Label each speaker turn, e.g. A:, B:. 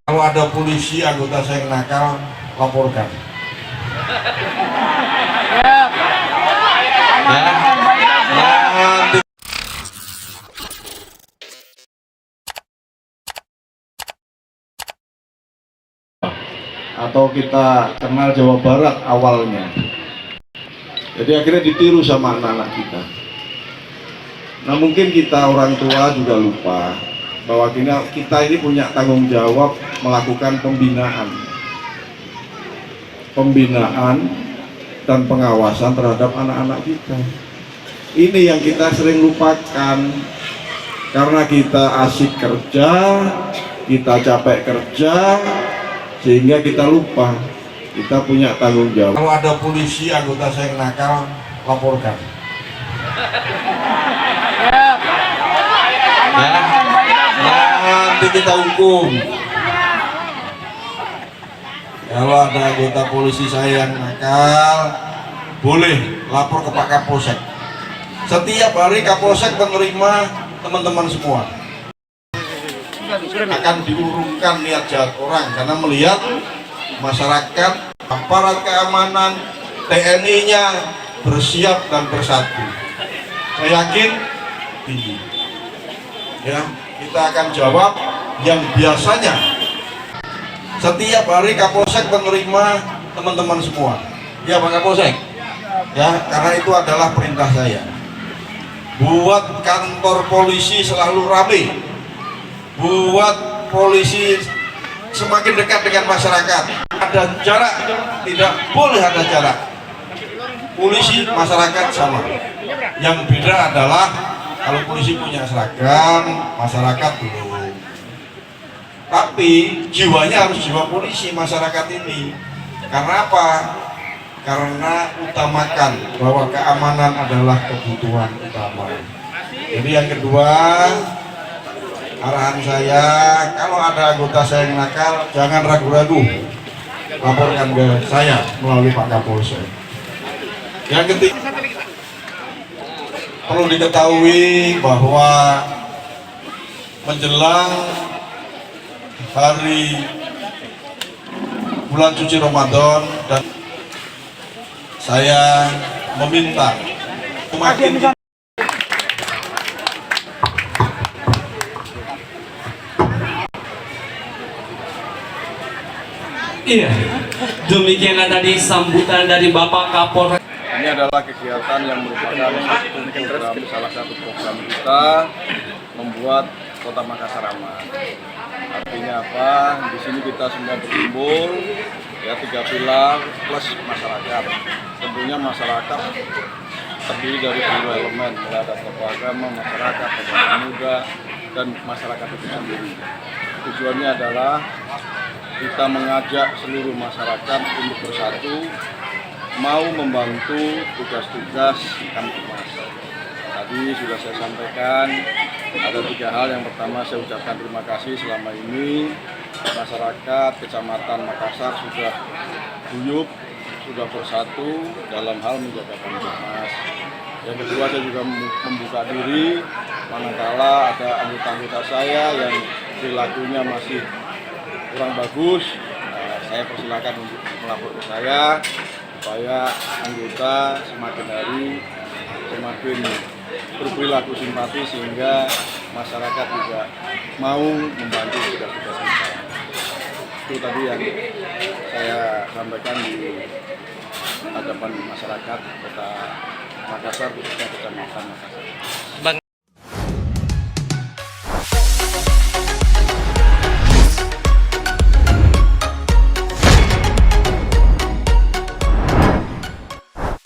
A: Kalau ada polisi anggota saya yang nakal, laporkan. Ya. Nanti atau kita kenal Jawa Barat awalnya. Jadi akhirnya ditiru sama anak-anak kita. Nah mungkin kita orang tua juga lupa bahwa kita ini punya tanggung jawab melakukan pembinaan dan pengawasan terhadap anak-anak kita. Ini yang kita sering lupakan karena kita asik kerja, kita capek kerja, sehingga kita lupa kita punya tanggung jawab. Kalau ada polisi anggota saya yang nakal, laporkan. Ya. Nanti kita hukum. Kalau ada anggota polisi saya yang nakal, boleh lapor ke Pak Kapolsek. Setiap hari Kapolsek menerima teman-teman semua. Akan diurungkan niat jahat orang karena melihat masyarakat, aparat keamanan, TNI-nya bersiap dan bersatu. Saya yakin ini, ya kita akan jawab yang biasanya setiap hari Kapolsek menerima teman-teman semua. Ya Pak Kapolsek, ya karena itu adalah perintah saya. Buat kantor polisi selalu ramai. Buat polisi semakin dekat dengan masyarakat. Ada jarak, tidak boleh ada jarak. Polisi masyarakat sama. Yang beda adalah kalau polisi punya seragam, masyarakat belum. Tapi jiwanya harus jiwa polisi masyarakat ini. Karena apa? Karena utamakan bahwa keamanan adalah kebutuhan utama. Jadi yang kedua, arahan saya, kalau ada anggota saya yang nakal, jangan ragu-ragu, laporkan ke saya melalui Pak Kapolsek. Yang ketiga, perlu diketahui bahwa menjelang hari bulan suci Ramadan dan saya meminta semakin
B: iya, demikianlah tadi sambutan dari Bapak Kapolres.
C: Ini adalah kegiatan yang merupakan salah satu program kita membuat Kota Makassar aman. Artinya apa? Di sini kita semua berkumpul, ya 3 pilar plus masyarakat. Tentunya masyarakat terdiri dari 2 elemen, mulai ada tokoh agama, masyarakat, tokoh muda, dan masyarakat itu sendiri. Tujuannya adalah kita mengajak seluruh masyarakat untuk bersatu, mau membantu tugas-tugas Kamtibmas. Tadi sudah saya sampaikan ada 3 hal. Yang pertama, saya ucapkan terima kasih selama ini masyarakat Kecamatan Makassar sudah guyup, sudah bersatu dalam hal menjaga Kamtibmas. Yang kedua, saya juga membuka diri manakala ada anggota-anggota saya yang perilakunya masih kurang bagus, saya persilakan untuk melapor ke saya supaya anggota semakin hari semakin berperilaku simpati sehingga masyarakat juga mau membantu tugas-tugas kita. Itu tadi yang saya sampaikan di hadapan masyarakat Kota Makassar, khususnya Kecamatan Makassar.